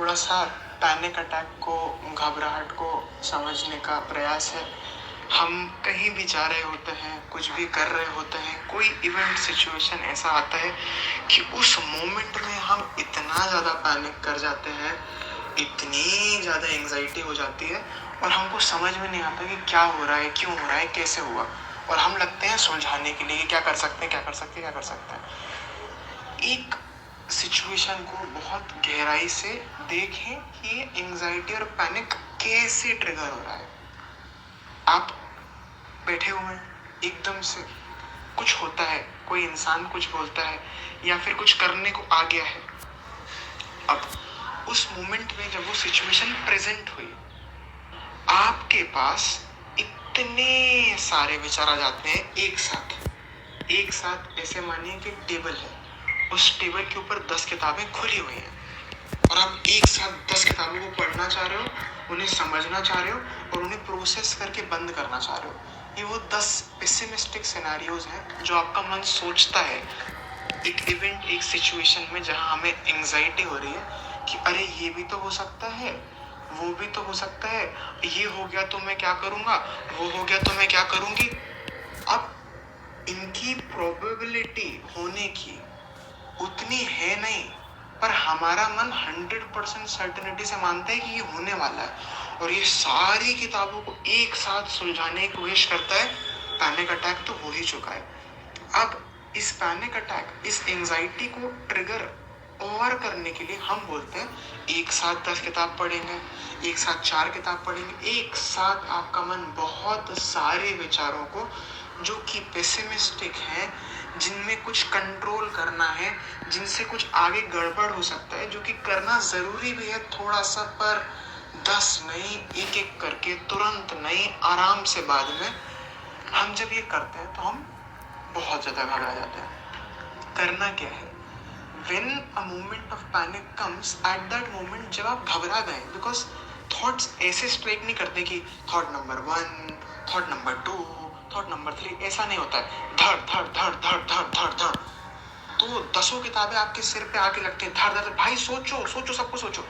थोड़ा सा panic attack को, घबराहट को समझने का प्रयास है। हम कहीं भी जा रहे होते हैं, कुछ भी कर रहे होते हैं, कोई इवेंट सिचुएशन ऐसा आता है कि उस मोमेंट में हम इतना ज़्यादा पैनिक कर जाते हैं, इतनी ज़्यादा एंग्जाइटी हो जाती है और हमको समझ में नहीं आता कि क्या हो रहा है, क्यों हो रहा है, कैसे हुआ, और हम लगते हैं सुलझाने के लिए क्या कर सकते हैं, क्या कर सकते हैं, क्या कर सकते हैं। एक सिचुएशन को बहुत गहराई से देखें कि ये एंग्जाइटी और पैनिक कैसे ट्रिगर हो रहा है। आप बैठे हुए हैं, एकदम से कुछ होता है, कोई इंसान कुछ बोलता है या फिर कुछ करने को आ गया है। अब उस मोमेंट में जब वो सिचुएशन प्रेजेंट हुई, आपके पास इतने सारे विचार आ जाते हैं एक साथ। ऐसे मानिए कि टेबल है, उस टेबल के ऊपर 10 किताबें खुली हुई हैं और आप एक साथ 10 किताबों को पढ़ना चाह रहे हो, उन्हें समझना चाह रहे हो और उन्हें प्रोसेस करके बंद करना चाह रहे हो। ये वो 10 पेसिमिस्टिक सिनेरियोज हैं जो आपका मन सोचता है एक इवेंट, एक सिचुएशन में जहां हमें एंग्जाइटी हो रही है कि अरे ये भी तो हो सकता है, वो भी तो हो सकता है, ये हो गया तो मैं क्या करूंगा, वो हो गया तो मैं क्या करूंगी। अब इनकी प्रोबेबिलिटी होने की उतनी है नहीं, पर हमारा मन 100% सर्टेनिटी से मानता है कि ये होने वाला है और ये सारी किताबों को एक साथ सुलझाने की कोशिश करता है। पैनिक अटैक तो हो ही चुका है। अब इस पैनिक अटैक, इस एंजाइटी को ट्रिगर ओवर करने के लिए हम बोलते हैं एक साथ 10 किताब पढ़ेंगे, एक साथ 4 किताब पढ़ेंगे, एक साथ आपका मन बहुत सारे विचारों को जो कि पेसिमिस्टिक हैं, जिनमें कुछ कंट्रोल करना है, जिनसे कुछ आगे गड़बड़ हो सकता है, जो कि करना जरूरी भी है थोड़ा सा, पर 10 नहीं, एक एक करके, तुरंत नहीं, आराम से बाद में। हम जब ये करते हैं तो हम बहुत ज्यादा घबरा जाते हैं। करना क्या है? When a moment of panic comes, at that moment जब आप घबरा गए, because thoughts ऐसे स्ट्राइक नहीं करते कि thought number 1, thought number 2, thought number 3, ऐसा नहीं होता है। धड़ धड़ धड़ धड़ धड़ धड़ धड़, तो 10 किताबें आपके सिर पे आके लगती है, धड़ धड़। भाई सोचो सोचो, सबको सोचो।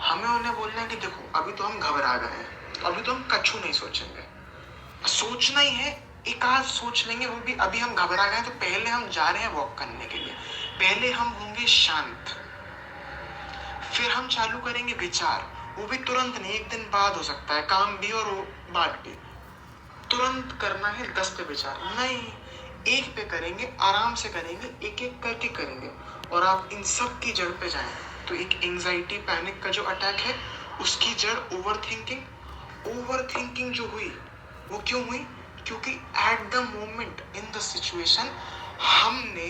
हमें उन्हें बोलना है कि देखो अभी तो हम घबरा गए हैं, तो अभी तो हम कछु नहीं सोचेंगे, सोचना ही है, एक आध सोच लेंगे, वो भी अभी हम घबरा गए तो पहले हम जा रहे हैं वॉक करने के लिए, पहले हम होंगे शांत, फिर हम चालू करेंगे विचार। वो भी तुरंत नहीं, एक दिन बाद हो सकता है, काम भी और बात भी। तुरंत करना है 10 पे विचार नहीं, एक पे करेंगे, आराम से करेंगे, एक एक करके करेंगे और आप इन सब की जड़ पे जाएं। तो एक एंजाइटी पैनिक का जो अटैक है उसकी जड़ ओवर थिंकिंग जो हुई, वो क्यों हुई? क्योंकि at the moment in the situation हमने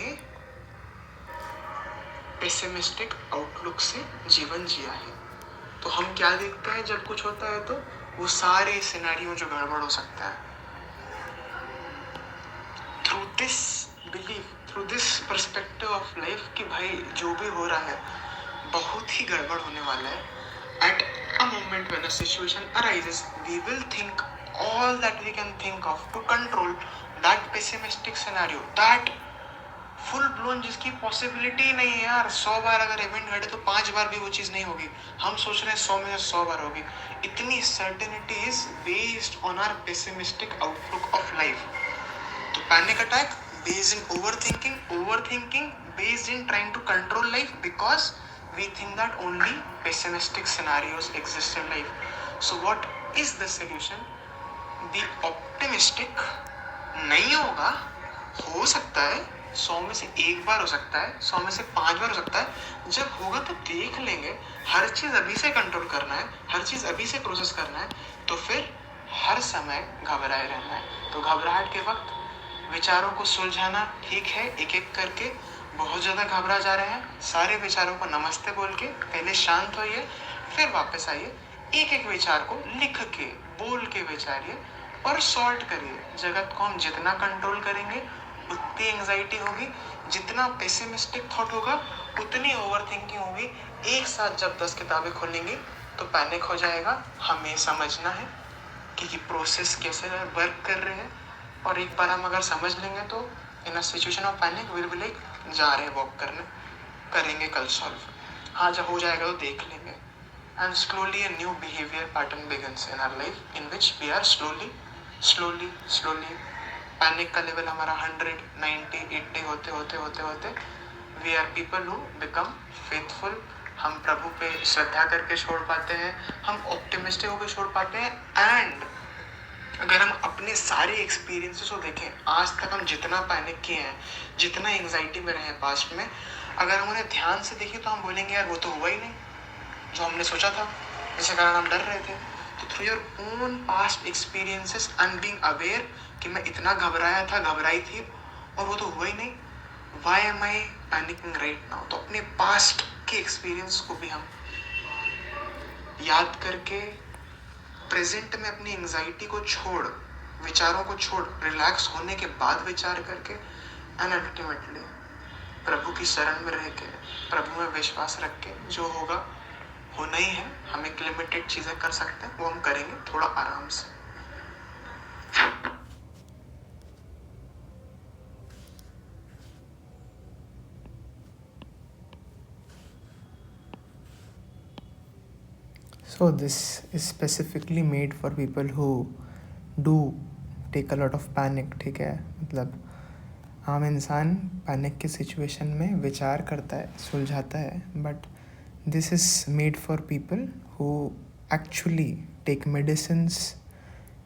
पेसिमिस्टिक आउटलुक से जीवन जिया है। तो हम क्या देखते हैं जब कुछ होता है? तो वो सारे सिनेरियो जो गड़बड़ हो सकता है। Through this belief, through this perspective of life कि भाई जो भी हो रहा है बहुत ही गड़बड़ होने वाला है, at a moment when a situation arises, we will think all that we can think of to control that pessimistic scenario, that full blown जिसकी पॉसिबिलिटी नहीं है यार। 100 बार अगर इवेंट घटे तो 5 बार भी वो चीज नहीं होगी, हम सोच रहे हैं 100 में से 100 बार होगी। इतनी certainty is based on our pessimistic outlook of life. तो panic attack based in overthinking based in trying to control life, because we think that only pessimistic scenarios exist in life. So what is the solution? The optimistic नहीं होगा, हो सकता है 100 में से 1 बार हो सकता है, 100 में से 5 बार हो सकता है। जब होगा तो देख लेंगे। हर चीज अभी से कंट्रोल करना है, हर चीज अभी से प्रोसेस करना है, तो फिर हर समय घबराए रहना है। तो घबराहट के वक्त विचारों को सुलझाना ठीक है, एक एक करके। बहुत ज़्यादा घबरा जा रहे हैं, सारे विचारों को नमस्ते बोल के पहले शांत होइए, फिर वापस आइए, एक एक विचार को लिख के, बोल के विचारिए और सॉर्ट करिए। जगत को हम जितना कंट्रोल करेंगे उतनी एंग्जाइटी होगी, जितना पेसिमिस्टिक थॉट होगा उतनी ओवरथिंकिंग होगी। एक साथ जब 10 किताबें खोलेंगे तो पैनिक हो जाएगा। हमें समझना है कि प्रोसेस कैसे वर्क कर रहे हैं, और एक बार हम अगर समझ लेंगे तो in a situation of panic will be like जा रहे हैं वॉक करने, करेंगे कल सॉल्व। हाँ जब हो जाएगा तो देख लेंगे. And slowly a new behavior pattern begins in our life in which we are slowly panic का लेवल हमारा 100, 90, 80 होते we are people who become faithful. हम प्रभु पे श्रद्धा करके छोड़ पाते हैं, हम ऑप्टिमिस्टिक होकर छोड़ पाते हैं. एंड अगर हम अपने सारे एक्सपीरियंसेस को देखें, आज तक हम जितना पैनिक किए हैं, जितना एंजाइटी में रहे हैं पास्ट में, अगर हम उन्हें ध्यान से देखें तो हम बोलेंगे यार वो तो हुआ ही नहीं जो हमने सोचा था, जिसके कारण हम डर रहे थे. तो through your own past experiences and being aware कि मैं इतना घबराई थी और वो तो हुआ ही नहीं, वाई एम आई पैनिकिंग राइट नाउ. तो अपने पास्ट के एक्सपीरियंस को भी हम याद करके प्रेजेंट में अपनी एंजाइटी को छोड़, विचारों को छोड़, रिलैक्स होने के बाद विचार करके एंड अल्टीमेटली प्रभु की शरण में रह के, प्रभु में विश्वास रख के जो होगा होना ही है. हम एक लिमिटेड चीज़ें कर सकते हैं, वो हम करेंगे थोड़ा आराम से. So this is specifically made for people who do take a lot of panic. ठीक है, मतलब आम इंसान पैनिक के सिचुएशन में विचार करता है, सुलझाता है, but this is made for people who actually take medicines,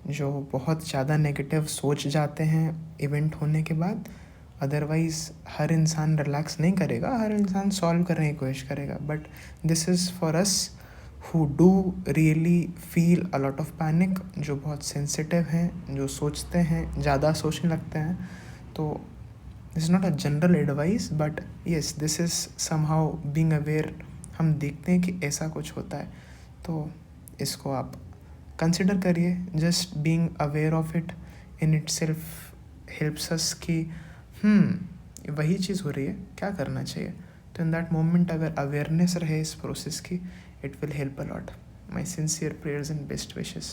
जो बहुत ज़्यादा नेगेटिव सोच जाते हैं इवेंट होने के बाद. अदरवाइज़ हर इंसान रिलैक्स नहीं करेगा, हर इंसान सॉल्व करने की कोशिश करेगा, but this is for us who do really feel a lot of panic, जो बहुत सेंसिटिव हैं, जो सोचते हैं, ज़्यादा सोचने लगते हैं. तो this is not a general advice, but yes this is somehow being aware. हम देखते हैं कि ऐसा कुछ होता है, तो इसको आप कंसिडर करिए. Just being aware of it in it self helps us कि वही चीज़ हो रही है, क्या करना चाहिए. तो इन दैट मोमेंट अगर अवेयरनेस रहे इस प्रोसेस की, it will help a lot. My sincere prayers and best wishes.